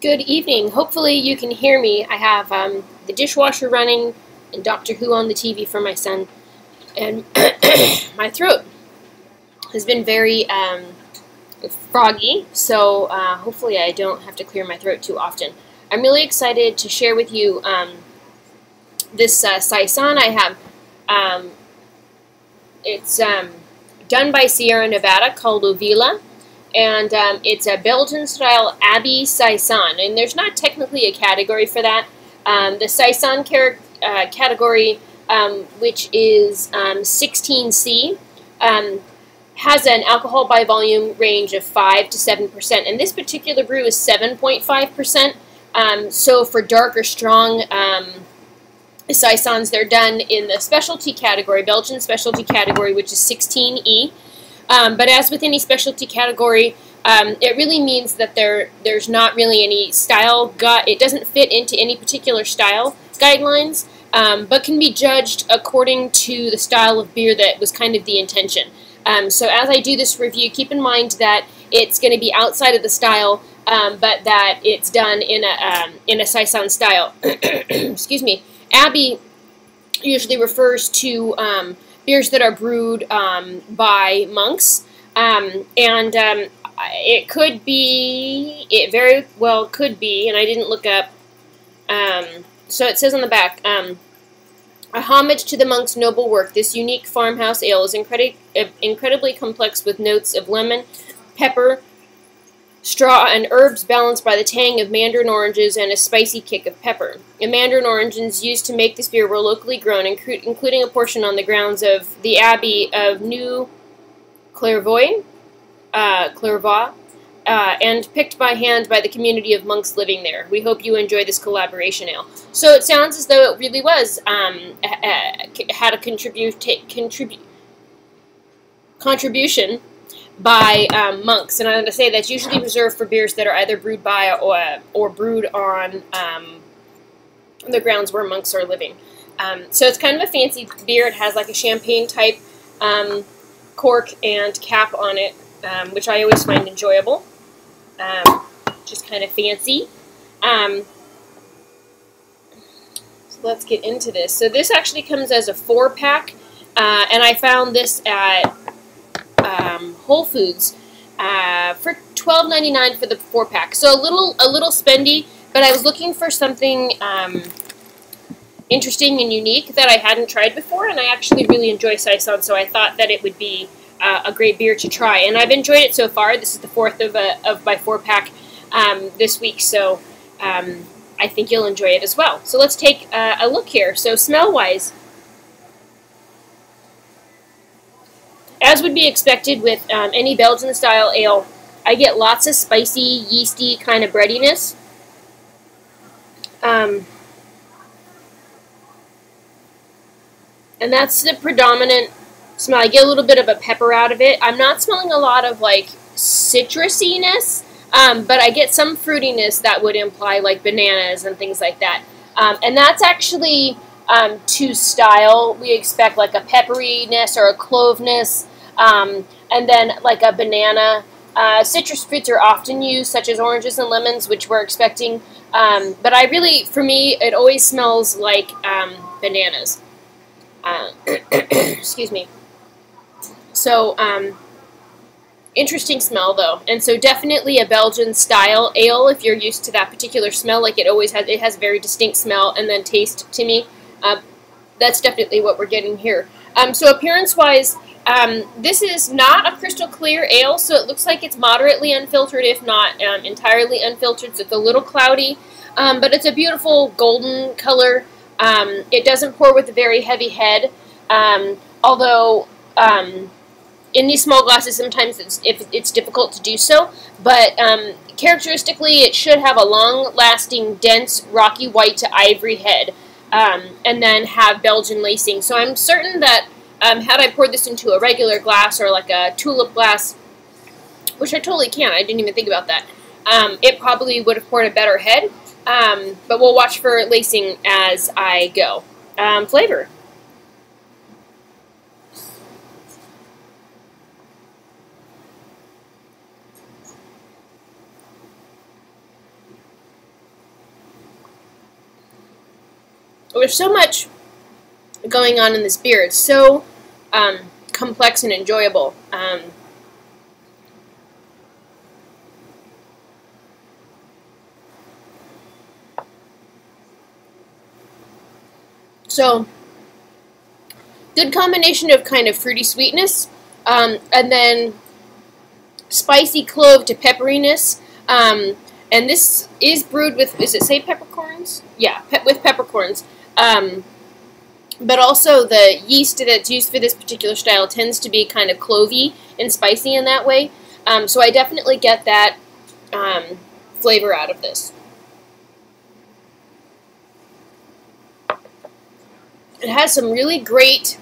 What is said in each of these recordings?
Good evening. Hopefully you can hear me. I have the dishwasher running and Doctor Who on the TV for my son. And my throat has been very froggy, so hopefully I don't have to clear my throat too often. I'm really excited to share with you this Saison I have. It's done by Sierra Nevada, called Ovila. And it's a Belgian-style Abbey Saison, and there's not technically a category for that. The Saison category, which is 16C, has an alcohol by volume range of 5 to 7%, and this particular brew is 7.5%. So for dark or strong Saisons, they're done in the specialty category, Belgian specialty category, which is 16E. But as with any specialty category, it really means that there's not really any style it doesn't fit into any particular style guidelines, but can be judged according to the style of beer that was kind of the intention. So as I do this review, keep in mind that it's going to be outside of the style, but that it's done in a Saison style. Excuse me. Abbey usually refers to beers that are brewed by monks, it could be, it very well could be, and I didn't look up, so it says on the back, a homage to the monk's noble work, this unique farmhouse ale is incredibly complex with notes of lemon, pepper, straw, and herbs balanced by the tang of mandarin oranges and a spicy kick of pepper. The mandarin oranges used to make this beer were locally grown, including a portion on the grounds of the Abbey of New Clairvaux, and picked by hand by the community of monks living there. We hope you enjoy this collaboration ale. So it sounds as though it really was had a contribution by monks, and I'm going to say that's usually reserved for beers that are either brewed by or brewed on the grounds where monks are living. So it's kind of a fancy beer. It has like a champagne type cork and cap on it, which I always find enjoyable. Just kind of fancy. So let's get into this. So this actually comes as a 4-pack, and I found this at Whole Foods for $12.99 for the 4-pack. So a little spendy, but I was looking for something interesting and unique that I hadn't tried before, and I actually really enjoy Saison, so I thought that it would be a great beer to try, and I've enjoyed it so far. This is the 4th of my 4-pack this week, so I think you'll enjoy it as well. So let's take a look here. So smell-wise, as would be expected with any Belgian-style ale, I get lots of spicy, yeasty kind of breadiness. And that's the predominant smell. I get a little bit of a pepper out of it. I'm not smelling a lot of, like, citrusiness, but I get some fruitiness that would imply, like, bananas and things like that. And that's actually to style. We expect, like, a pepperiness or a cloveness, and then, like, a banana. Citrus fruits are often used, such as oranges and lemons, which we're expecting. But I really, for me, it always smells like bananas. Excuse me. So, interesting smell, though. And so definitely a Belgian-style ale, if you're used to that particular smell, like it always has. It has a very distinct smell and then taste to me. That's definitely what we're getting here. So appearance-wise, this is not a crystal clear ale, so it looks like it's moderately unfiltered, if not entirely unfiltered, so it's a little cloudy. But it's a beautiful golden color. It doesn't pour with a very heavy head, although in these small glasses sometimes it's difficult to do so, but characteristically it should have a long-lasting, dense, rocky white to ivory head, and then have Belgian lacing. So I'm certain that had I poured this into a regular glass or like a tulip glass, which I totally can, I didn't even think about that, it probably would have poured a better head, but we'll watch for lacing as I go. Flavor. there's so much going on in this beer. It's so complex and enjoyable. So, good combination of kind of fruity sweetness, and then spicy clove to pepperiness. And this is brewed with, does it say peppercorns? Yeah, with peppercorns. But also the yeast that's used for this particular style tends to be kind of clovey and spicy in that way. So I definitely get that flavor out of this. It has some really great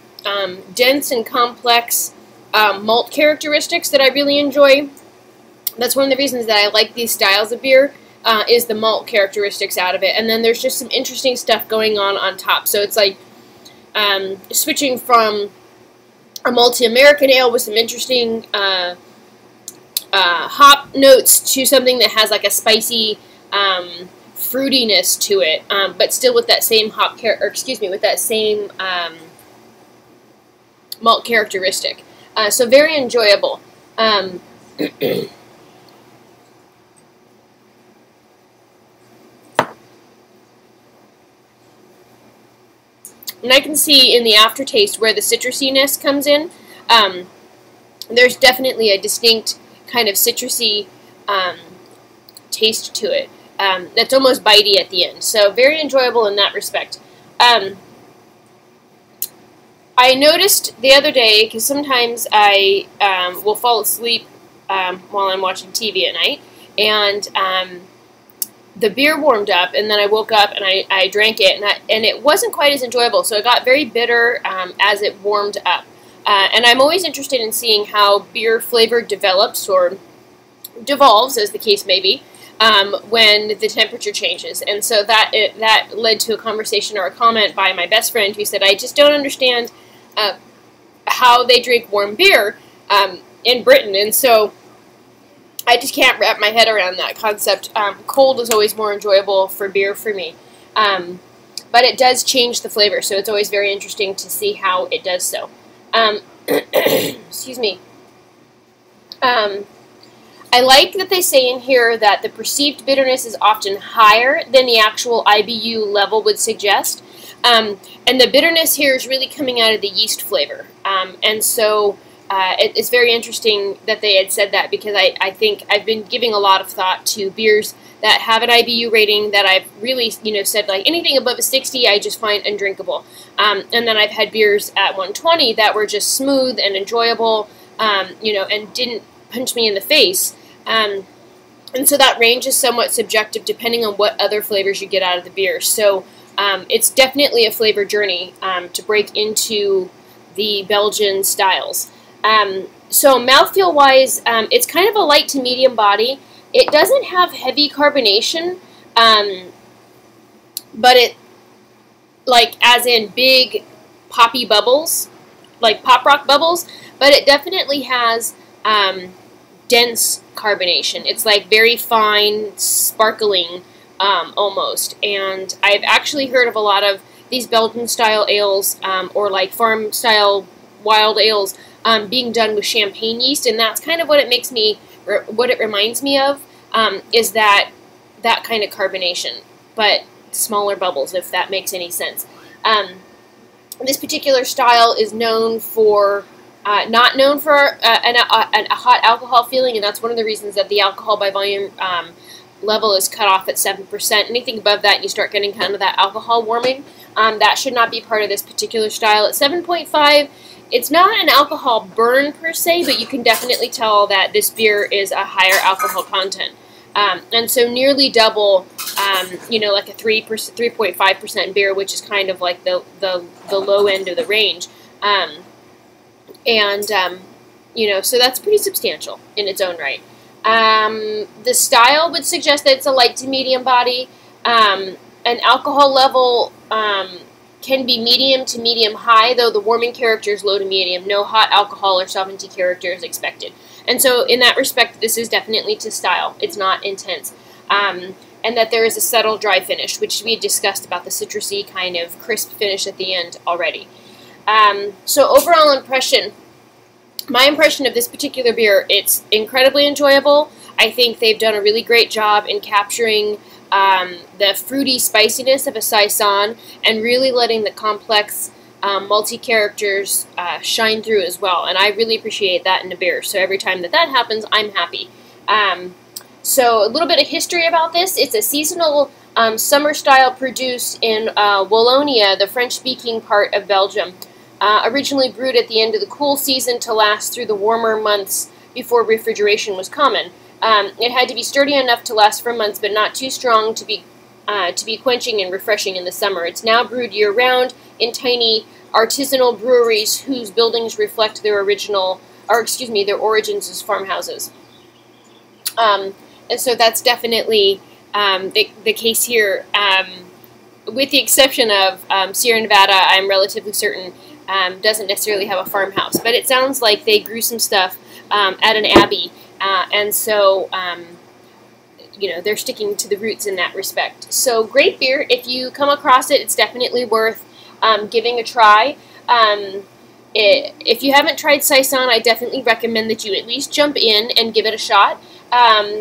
dense and complex malt characteristics that I really enjoy. That's one of the reasons that I like these styles of beer, is the malt characteristics out of it. And then there's just some interesting stuff going on top. So it's like switching from a malty American ale with some interesting hop notes to something that has like a spicy fruitiness to it, but still with that same with that same malt characteristic. So very enjoyable. And I can see in the aftertaste where the citrusiness comes in. There's definitely a distinct kind of citrusy taste to it. That's almost bitey at the end. So very enjoyable in that respect. I noticed the other day, because sometimes I will fall asleep while I'm watching TV at night, and the beer warmed up, and then I woke up and I drank it, and it wasn't quite as enjoyable. So it got very bitter as it warmed up. And I'm always interested in seeing how beer flavor develops or devolves, as the case may be, when the temperature changes. And so that led to a conversation or a comment by my best friend who said, I just don't understand how they drink warm beer in Britain. And so I just can't wrap my head around that concept. Cold is always more enjoyable for beer for me. But it does change the flavor, so it's always very interesting to see how it does so. Excuse me. I like that they say in here that the perceived bitterness is often higher than the actual IBU level would suggest. And the bitterness here is really coming out of the yeast flavor. And so it's very interesting that they had said that, because I think I've been giving a lot of thought to beers that have an IBU rating that I've really, said like anything above a 60 I just find undrinkable. And then I've had beers at 120 that were just smooth and enjoyable, and didn't punch me in the face. And so that range is somewhat subjective depending on what other flavors you get out of the beer. So it's definitely a flavor journey to break into the Belgian styles. So mouthfeel-wise, it's kind of a light to medium body. It doesn't have heavy carbonation, but it, like as in big poppy bubbles, like pop rock bubbles, but it definitely has dense carbonation. It's like very fine, sparkling almost. And I've actually heard of a lot of these Belgian-style ales, or like farm-style wild ales, being done with champagne yeast, and that's kind of what it makes me, what it reminds me of, is that kind of carbonation, but smaller bubbles, if that makes any sense. This particular style is known for, not known for a hot alcohol feeling, and that's one of the reasons that the alcohol by volume level is cut off at 7%. Anything above that, you start getting kind of that alcohol warming. That should not be part of this particular style. At 7.5, it's not an alcohol burn per se, but you can definitely tell that this beer is a higher alcohol content. And so nearly double, like a 3.5% beer, which is kind of like the low end of the range. So that's pretty substantial in its own right. The style would suggest that it's a light to medium body. An alcohol level can be medium to medium high, though the warming character is low to medium. No hot alcohol or sovereignty character is expected. And so in that respect, this is definitely to style. It's not intense. And and that there is a subtle dry finish, which we had discussed about the citrusy kind of crisp finish at the end already. So overall impression, my impression of this particular beer, it's incredibly enjoyable. I think they've done a really great job in capturing the fruity spiciness of a Saison and really letting the complex multi-characters shine through as well. And I really appreciate that in a beer. So every time that that happens, I'm happy. So a little bit of history about this. It's a seasonal summer style produced in Wallonia, the French-speaking part of Belgium. Originally brewed at the end of the cool season to last through the warmer months before refrigeration was common. It had to be sturdy enough to last for months, but not too strong to be quenching and refreshing in the summer. It's now brewed year-round in tiny artisanal breweries whose buildings reflect their their origins as farmhouses. And so that's definitely the case here. With the exception of Sierra Nevada, I'm relatively certain doesn't necessarily have a farmhouse, but it sounds like they grew some stuff at an abbey, and so you know, they're sticking to the roots in that respect. So great beer. If you come across it, it's definitely worth giving a try. If you haven't tried Saison, I definitely recommend that you at least jump in and give it a shot.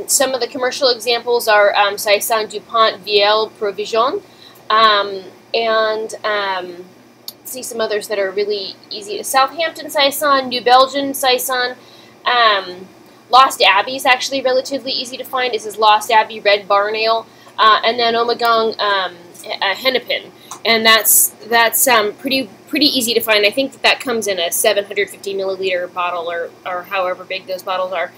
Some of the commercial examples are Saison Dupont Viel Provision, and see some others that are really easy. Southampton Saison, New Belgian Saison, Lost Abbey is actually relatively easy to find. This is Lost Abbey Red Barn Ale, and then Ommegang Hennepin, and that's pretty easy to find. I think that comes in a 750 milliliter bottle, or however big those bottles are.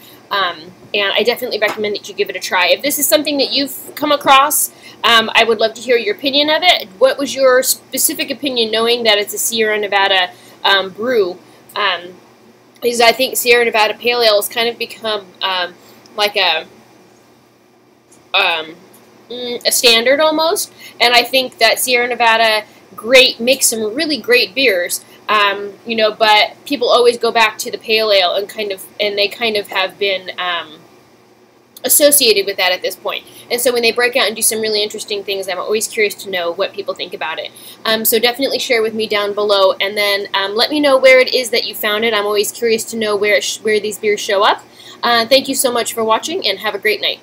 And I definitely recommend that you give it a try. If this is something that you've come across, I would love to hear your opinion of it. What was your specific opinion, knowing that it's a Sierra Nevada brew? Is I think Sierra Nevada Pale Ale has kind of become like a standard almost, and I think that Sierra Nevada makes some really great beers. You know, but people always go back to the pale ale and they kind of have been associated with that at this point. And so when they break out and do some really interesting things, I'm always curious to know what people think about it. So definitely share with me down below, and then let me know where it is that you found it. I'm always curious to know where these beers show up. Thank you so much for watching, and have a great night.